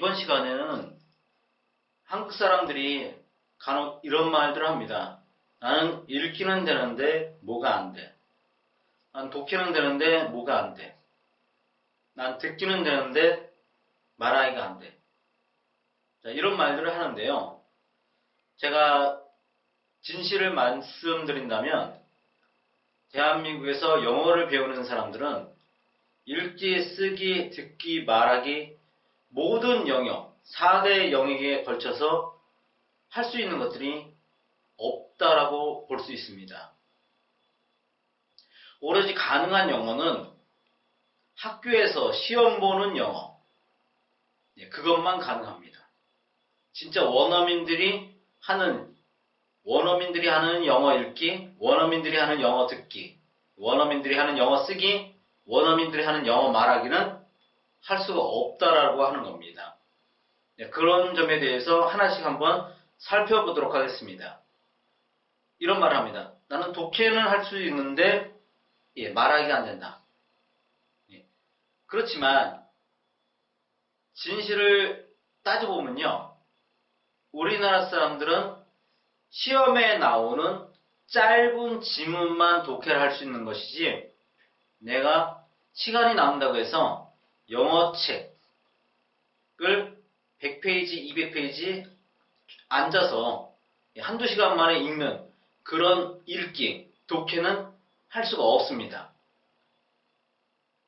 이번 시간에는 한국 사람들이 간혹 이런 말들을 합니다. 나는 읽기는 되는데 뭐가 안 돼. 난 독해는 되는데 뭐가 안 돼. 난 듣기는 되는데 말하기가 안 돼. 자, 이런 말들을 하는데요. 제가 진실을 말씀드린다면 대한민국에서 영어를 배우는 사람들은 읽기, 쓰기, 듣기, 말하기 모든 영역, 4대 영역에 걸쳐서 할 수 있는 것들이 없다라고 볼 수 있습니다. 오로지 가능한 영어는 학교에서 시험 보는 영어, 그것만 가능합니다. 진짜 원어민들이 하는 영어 읽기, 원어민들이 하는 영어 듣기, 원어민들이 하는 영어 쓰기, 원어민들이 하는 영어 말하기는 할 수가 없다라고 하는 겁니다. 그런 점에 대해서 하나씩 한번 살펴보도록 하겠습니다. 이런 말을 합니다. 나는 독해는 할 수 있는데 말하기가 안 된다. 그렇지만 진실을 따져보면요. 우리나라 사람들은 시험에 나오는 짧은 지문만 독해를 할 수 있는 것이지 내가 시간이 남는다고 해서 영어책을 100페이지, 200페이지 앉아서 한두 시간 만에 읽는 그런 읽기, 독해는 할 수가 없습니다.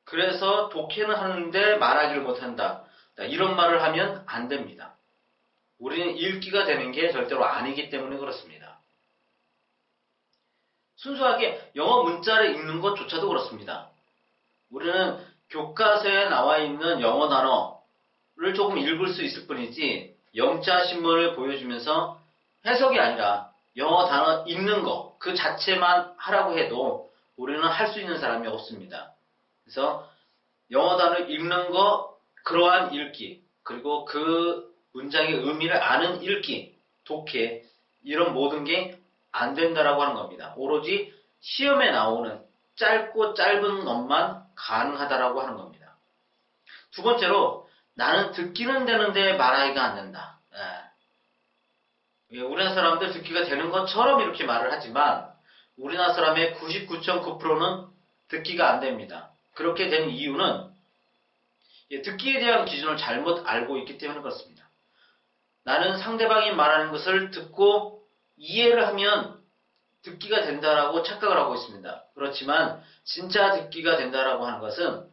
그래서 독해는 하는데 말하기를 못한다. 이런 말을 하면 안 됩니다. 우리는 읽기가 되는 게 절대로 아니기 때문에 그렇습니다. 순수하게 영어 문자를 읽는 것조차도 그렇습니다. 우리는 교과서에 나와 있는 영어 단어를 조금 읽을 수 있을 뿐이지 영자 신문을 보여주면서 해석이 아니라 영어 단어 읽는 거 그 자체만 하라고 해도 우리는 할 수 있는 사람이 없습니다. 그래서 영어 단어 읽는 거, 그러한 읽기, 그리고 그 문장의 의미를 아는 읽기, 독해, 이런 모든 게 안 된다라고 하는 겁니다. 오로지 시험에 나오는 짧고 짧은 것만 가능하다라고 하는 겁니다. 두 번째로 나는 듣기는 되는데 말하기가 안 된다. 우리나라 사람들 듣기가 되는 것처럼 이렇게 말을 하지만 우리나라 사람의 99.9%는 듣기가 안 됩니다. 그렇게 된 이유는 듣기에 대한 기준을 잘못 알고 있기 때문에 그렇습니다. 나는 상대방이 말하는 것을 듣고 이해를 하면 듣기가 된다라고 착각을 하고 있습니다. 그렇지만 진짜 듣기가 된다라고 하는 것은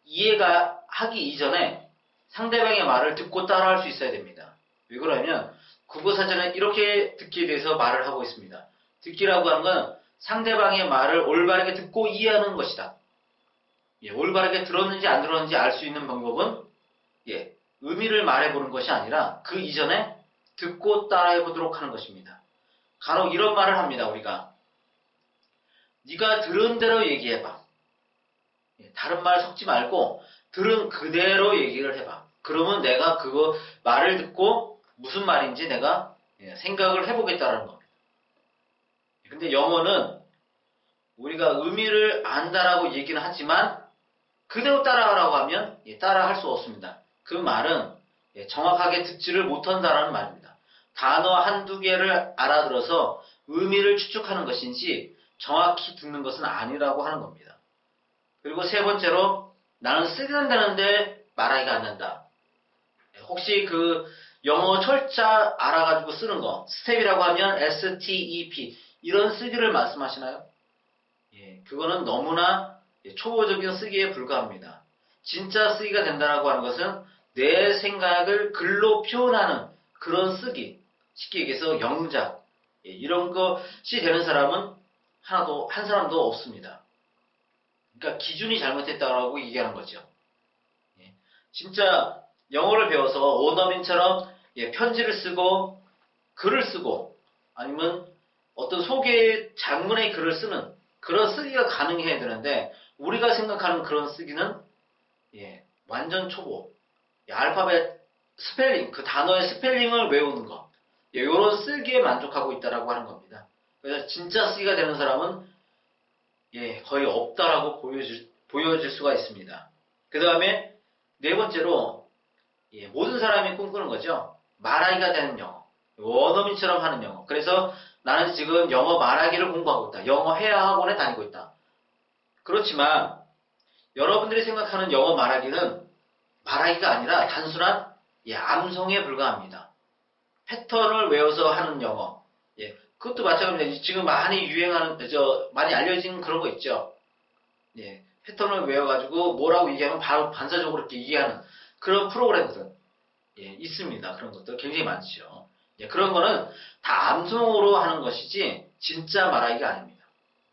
이해가 하기 이전에 상대방의 말을 듣고 따라할 수 있어야 됩니다. 왜 그러냐면 국어사전에 이렇게 듣기에 대해서 말을 하고 있습니다. 듣기라고 하는 건 상대방의 말을 올바르게 듣고 이해하는 것이다. 올바르게 들었는지 안 들었는지 알 수 있는 방법은 의미를 말해보는 것이 아니라 그 이전에 듣고 따라해보도록 하는 것입니다. 간혹 이런 말을 합니다. 우리가 네가 들은 대로 얘기해봐. 다른 말 섞지 말고 들은 그대로 얘기를 해봐. 그러면 내가 그거 말을 듣고 무슨 말인지 내가 생각을 해보겠다라는 겁니다. 근데 영어는 우리가 의미를 안다라고 얘기는 하지만 그대로 따라하라고 하면 따라할 수 없습니다. 그 말은 정확하게 듣지를 못한다라는 말입니다. 단어 한두 개를 알아들어서 의미를 추측하는 것인지 정확히 듣는 것은 아니라고 하는 겁니다. 그리고 세 번째로 나는 쓰기는 되는데 말하기가 안 된다. 혹시 그 영어 철자 알아가지고 쓰는 거 스텝이라고 하면 STEP 이런 쓰기를 말씀하시나요? 그거는 너무나 초보적인 쓰기에 불과합니다. 진짜 쓰기가 된다라고 하는 것은 내 생각을 글로 표현하는 그런 쓰기, 쉽게 얘기해서 영작, 이런 것이 되는 사람은 한 사람도 없습니다. 그러니까 기준이 잘못됐다고 얘기하는 거죠. 진짜 영어를 배워서 원어민처럼 편지를 쓰고 글을 쓰고 아니면 어떤 소개 장문의 글을 쓰는 그런 쓰기가 가능해야 되는데 우리가 생각하는 그런 쓰기는 완전 초보. 알파벳 스펠링, 그 단어의 스펠링을 외우는 거. 이런 쓰기에 만족하고 있다라고 하는 겁니다. 그래서 진짜 쓰기가 되는 사람은 거의 없다라고 보여질 수가 있습니다. 그 다음에 네 번째로 예, 모든 사람이 꿈꾸는 거죠. 말하기가 되는 영어. 원어민처럼 하는 영어. 그래서 나는 지금 영어 말하기를 공부하고 있다. 영어 회화 학원에 다니고 있다. 그렇지만 여러분들이 생각하는 영어 말하기는 말하기가 아니라 단순한 암송에 불과합니다. 패턴을 외워서 하는 영어. 예, 그것도 마찬가지입니다. 지금 많이 유행하는, 많이 알려진 그런 거 있죠. 예, 패턴을 외워가지고 뭐라고 얘기하면 바로 반사적으로 이렇게 이해하는 그런 프로그램들. 예, 있습니다. 그런 것들 굉장히 많죠. 예, 그런 거는 다 암송으로 하는 것이지 진짜 말하기가 아닙니다.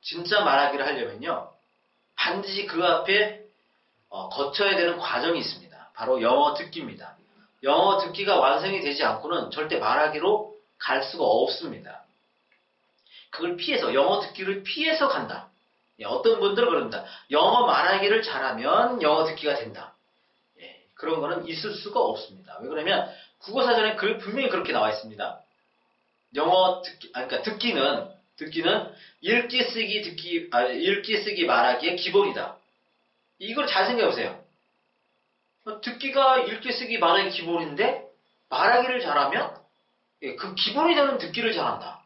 진짜 말하기를 하려면요. 반드시 그 앞에 거쳐야 되는 과정이 있습니다. 바로 영어 듣기입니다. 영어 듣기가 완성이 되지 않고는 절대 말하기로 갈 수가 없습니다. 그걸 피해서, 영어 듣기를 피해서 간다. 예, 어떤 분들은 그럽니다. 영어 말하기를 잘하면 영어 듣기가 된다. 예, 그런 거는 있을 수가 없습니다. 왜 그러면 국어사전에 분명히 그렇게 나와 있습니다. 영어 듣기, 그러니까 듣기는 읽기, 쓰기, 말하기의 기본이다. 이걸 잘 생각해 보세요. 듣기가 읽기, 쓰기, 말하기 기본인데 말하기를 잘하면 그 기본이 되는 듣기를 잘한다.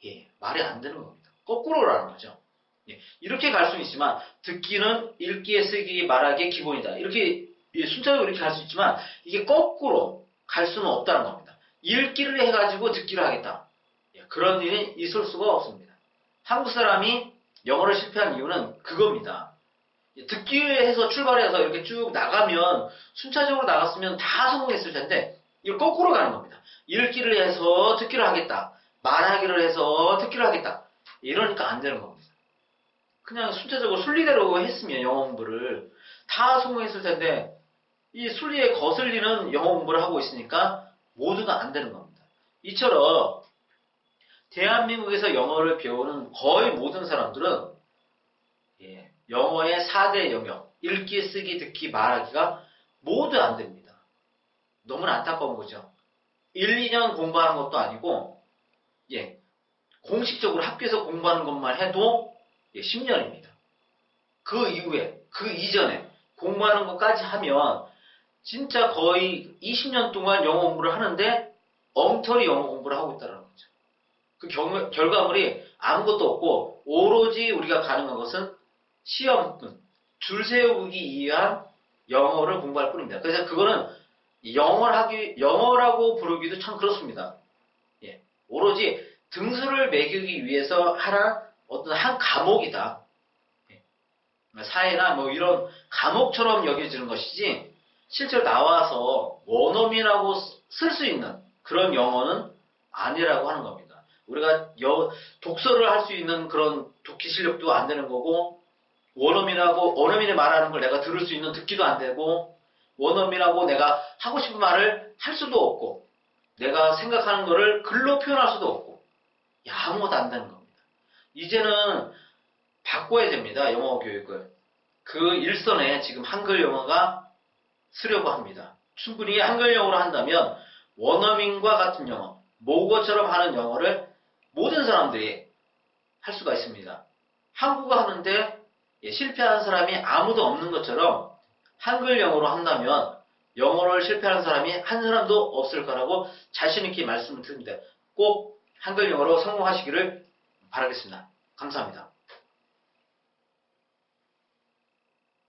예, 말이 안 되는 겁니다. 거꾸로라는 거죠. 예, 이렇게 갈 수는 있지만 듣기는 읽기, 쓰기, 말하기의 기본이다. 이렇게 순차적으로 이렇게 갈 수 있지만 이게 거꾸로 갈 수는 없다는 겁니다. 읽기를 해가지고 듣기를 하겠다. 예, 그런 일이 있을 수가 없습니다. 한국 사람이 영어를 실패한 이유는 그겁니다. 듣기에서 출발해서 이렇게 쭉 나가면 순차적으로 나갔으면 다 성공했을 텐데 이걸 거꾸로 가는 겁니다. 읽기를 해서 듣기를 하겠다. 말하기를 해서 듣기를 하겠다. 이러니까 안 되는 겁니다. 그냥 순차적으로 순리대로 했으면 영어 공부를 다 성공했을 텐데 이 순리에 거슬리는 영어 공부를 하고 있으니까 모두가 안 되는 겁니다. 이처럼 대한민국에서 영어를 배우는 거의 모든 사람들은 영어의 4대 영역, 읽기, 쓰기, 듣기, 말하기가 모두 안 됩니다. 너무나 안타까운 거죠. 1, 2년 공부하는 것도 아니고 공식적으로 학교에서 공부하는 것만 해도 10년입니다. 그 이후에, 그 이전에 공부하는 것까지 하면 진짜 거의 20년 동안 영어 공부를 하는데 엉터리 영어 공부를 하고 있다는 거죠. 그 결과물이 아무것도 없고 오로지 우리가 가능한 것은 시험뿐, 줄 세우기 위한 영어를 공부할 뿐입니다. 그래서 그거는 영어라고 부르기도 참 그렇습니다. 예, 오로지 등수를 매기기 위해서 하는 어떤 한 과목이다. 사회나 뭐 이런 과목처럼 여겨지는 것이지 실제로 나와서 원어민하고 쓸 수 있는 그런 영어는 아니라고 하는 겁니다. 우리가 독서를 할 수 있는 그런 독해 실력도 안 되는 거고 원어민이 말하는 걸 내가 들을 수 있는 듣기도 안 되고 원어민하고 내가 하고 싶은 말을 할 수도 없고 내가 생각하는 거를 글로 표현할 수도 없고 아무것도 안 되는 겁니다. 이제는 바꿔야 됩니다. 영어 교육을. 그 일선에 지금 한글 영어가 쓰려고 합니다. 충분히 한글 영어로 한다면 원어민과 같은 영어, 모국어처럼 하는 영어를 모든 사람들이 할 수가 있습니다. 한국어 하는데 실패하는 사람이 아무도 없는 것처럼 한글 영어로 한다면 영어를 실패하는 사람이 한 사람도 없을 거라고 자신 있게 말씀을 드립니다. 꼭 한글 영어로 성공하시기를 바라겠습니다. 감사합니다.